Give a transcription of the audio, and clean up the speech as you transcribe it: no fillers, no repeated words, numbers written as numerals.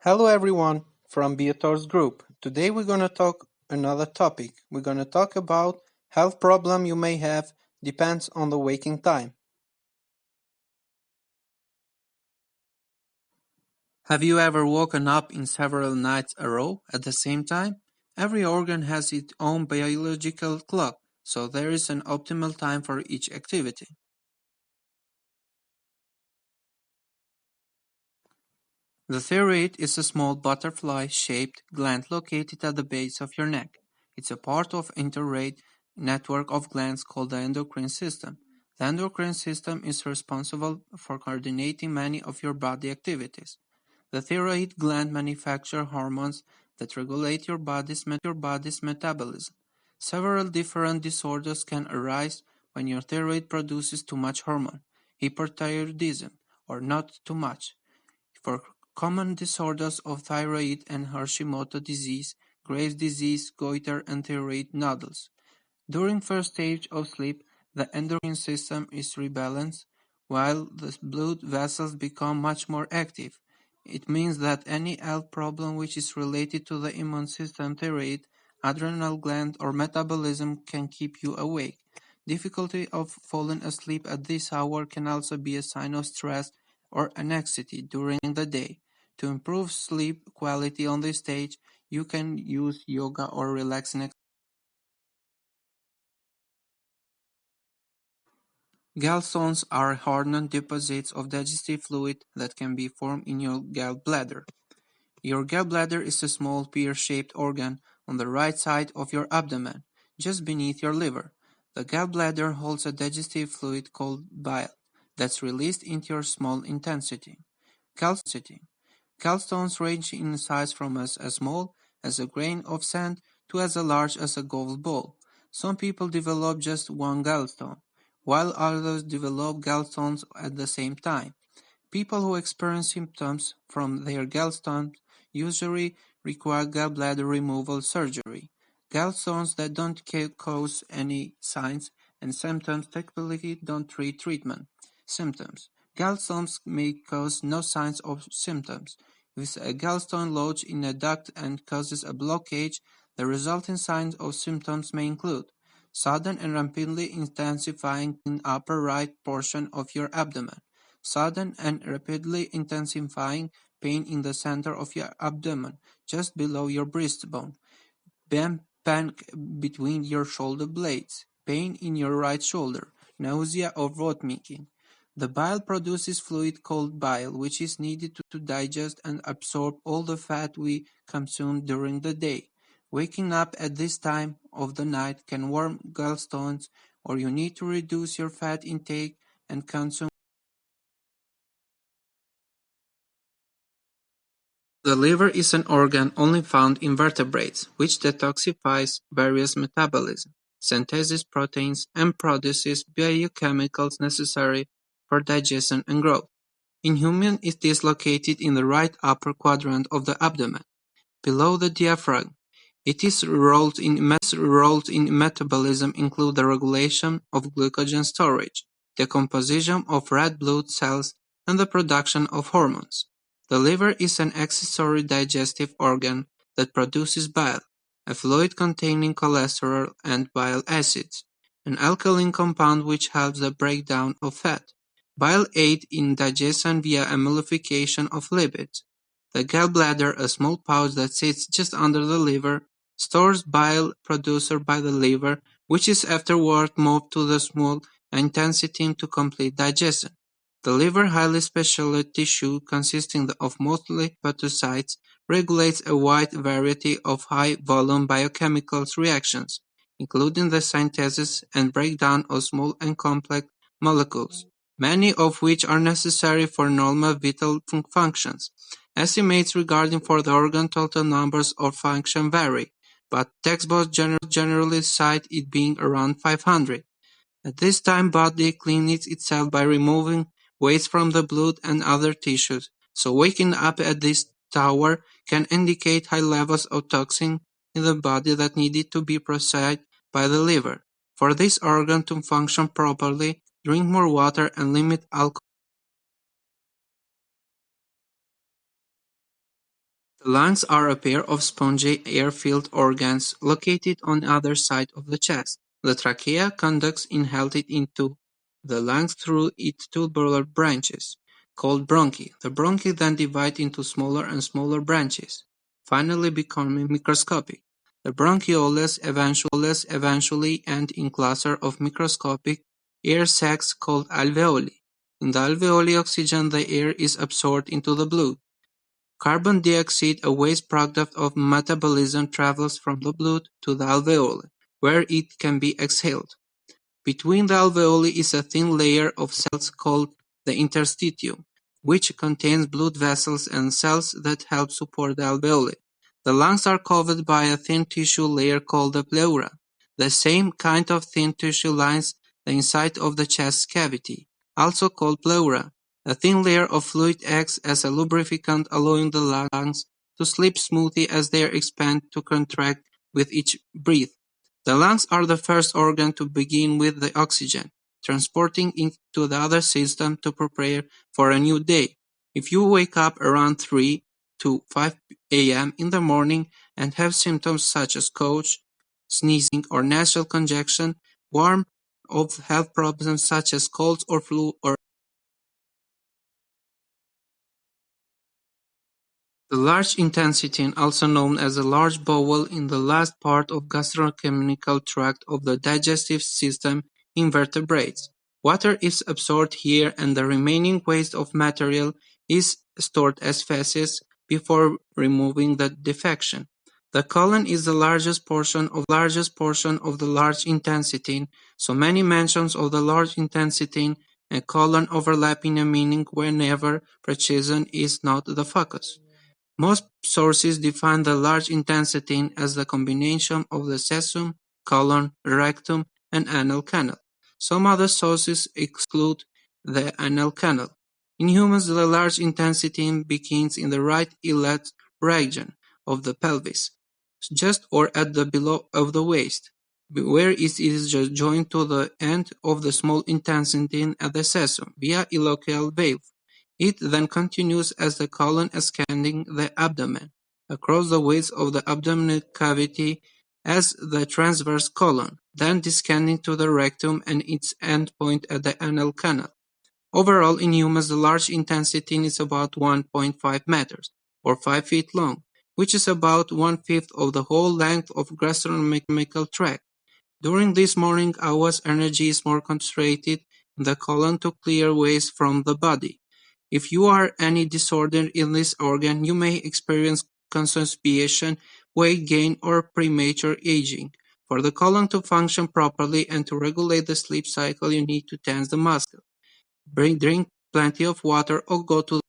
Hello everyone from Biotors group. Today we're going to talk another topic. We're going to talk about health problem you may have depends on the waking time. Have you ever woken up in several nights a row at the same time? Every organ has its own biological clock, so there is an optimal time for each activity. The thyroid is a small butterfly-shaped gland located at the base of your neck. It's a part of an interrelated network of glands called the endocrine system. The endocrine system is responsible for coordinating many of your body activities. The thyroid gland manufactures hormones that regulate your body's metabolism. Several different disorders can arise when your thyroid produces too much hormone, hyperthyroidism, or not too much. For common disorders of thyroid and Hashimoto disease, Graves' disease, goiter, and thyroid nodules. During first stage of sleep, the endocrine system is rebalanced, while the blood vessels become much more active. It means that any health problem which is related to the immune system, thyroid, adrenal gland, or metabolism can keep you awake. Difficulty of falling asleep at this hour can also be a sign of stress or anxiety during the day. To improve sleep quality on this stage, you can use yoga or relaxing. Gallstones are hardened deposits of digestive fluid that can be formed in your gallbladder. Your gallbladder is a small pear-shaped organ on the right side of your abdomen, just beneath your liver. The gallbladder holds a digestive fluid called bile that's released into your small intestine. Gallstones range in size from as small as a grain of sand to as large as a golf ball. Some people develop just one gallstone, while others develop gallstones at the same time. People who experience symptoms from their gallstones usually require gallbladder removal surgery. Gallstones that don't cause any signs and symptoms typically don't treat treatment. Symptoms: Gallstones may cause no signs or symptoms. If a gallstone lodges in a duct and causes a blockage, the resulting signs or symptoms may include sudden and rapidly intensifying in upper right portion of your abdomen, sudden and rapidly intensifying pain in the center of your abdomen, just below your breastbone, pain between your shoulder blades, pain in your right shoulder, nausea or vomiting. The bile produces fluid called bile, which is needed to digest and absorb all the fat we consume during the day. Waking up at this time of the night can warm gallstones, or you need to reduce your fat intake and consume. The liver is an organ only found in vertebrates, which detoxifies various metabolisms, synthesizes proteins, and produces biochemicals necessary for digestion and growth. In humans, it is located in the right upper quadrant of the abdomen, below the diaphragm. Its roles in metabolism include the regulation of glycogen storage, the composition of red blood cells, and the production of hormones. The liver is an accessory digestive organ that produces bile, a fluid containing cholesterol and bile acids, an alkaline compound which helps the breakdown of fat. Bile aids in digestion via emulsification of lipids. The gallbladder, a small pouch that sits just under the liver, stores bile produced by the liver, which is afterward moved to the small intestine to complete digestion. The liver, highly specialized tissue consisting of mostly hepatocytes, regulates a wide variety of high-volume biochemical reactions, including the synthesis and breakdown of small and complex molecules, many of which are necessary for normal vital functions. Estimates regarding for the organ total numbers of function vary, but textbooks generally cite it being around 500. At this time body cleans itself by removing waste from the blood and other tissues, so waking up at this hour can indicate high levels of toxin in the body that needed to be processed by the liver. For this organ to function properly, drink more water and limit alcohol. The lungs are a pair of spongy air-filled organs located on either side of the chest. The trachea conducts inhaled into the lungs through its tubular branches, called bronchi. The bronchi then divide into smaller and smaller branches, finally becoming microscopic. The bronchioles eventually end in cluster of microscopic air sacs called alveoli. In the alveoli, oxygen the air is absorbed into the blood. Carbon dioxide, a waste product of metabolism, travels from the blood to the alveoli, where it can be exhaled. Between the alveoli is a thin layer of cells called the interstitium, which contains blood vessels and cells that help support the alveoli. The lungs are covered by a thin tissue layer called the pleura. The same kind of thin tissue lines the inside of the chest cavity, also called pleura. A thin layer of fluid acts as a lubricant, allowing the lungs to slip smoothly as they expand to contract with each breath. The lungs are the first organ to begin with the oxygen, transporting it to the other system to prepare for a new day. If you wake up around 3 to 5 a.m. in the morning and have symptoms such as cough, sneezing, or nasal congestion, warn of health problems such as colds or flu or the large intestine, also known as the large bowel, in the last part of gastrochemical tract of the digestive system in vertebrates. Water is absorbed here and the remaining waste of material is stored as feces before removing the defecation. The colon is the largest portion of the large intestine, so many mentions of the large intestine and colon overlap in a meaning whenever precision is not the focus. Most sources define the large intestine as the combination of the cecum, colon, rectum, and anal canal. Some other sources exclude the anal canal. In humans, the large intestine begins in the right iliac region of the pelvis, just or at the below of the waist, where it is joined to the end of the small intestine at the cecum via ileocecal valve. It then continues as the colon ascending the abdomen, across the width of the abdominal cavity as the transverse colon, then descending to the rectum and its endpoint at the anal canal. Overall, in humans, the large intestine is about 1.5 meters, or 5 feet long, which is about one-fifth of the whole length of gastronomical tract. During these morning hours, energy is more concentrated in the colon to clear waste from the body. If you are any disorder in this organ, you may experience constipation, weight gain, or premature aging. For the colon to function properly and to regulate the sleep cycle, you need to tense the muscle. Drink plenty of water or go to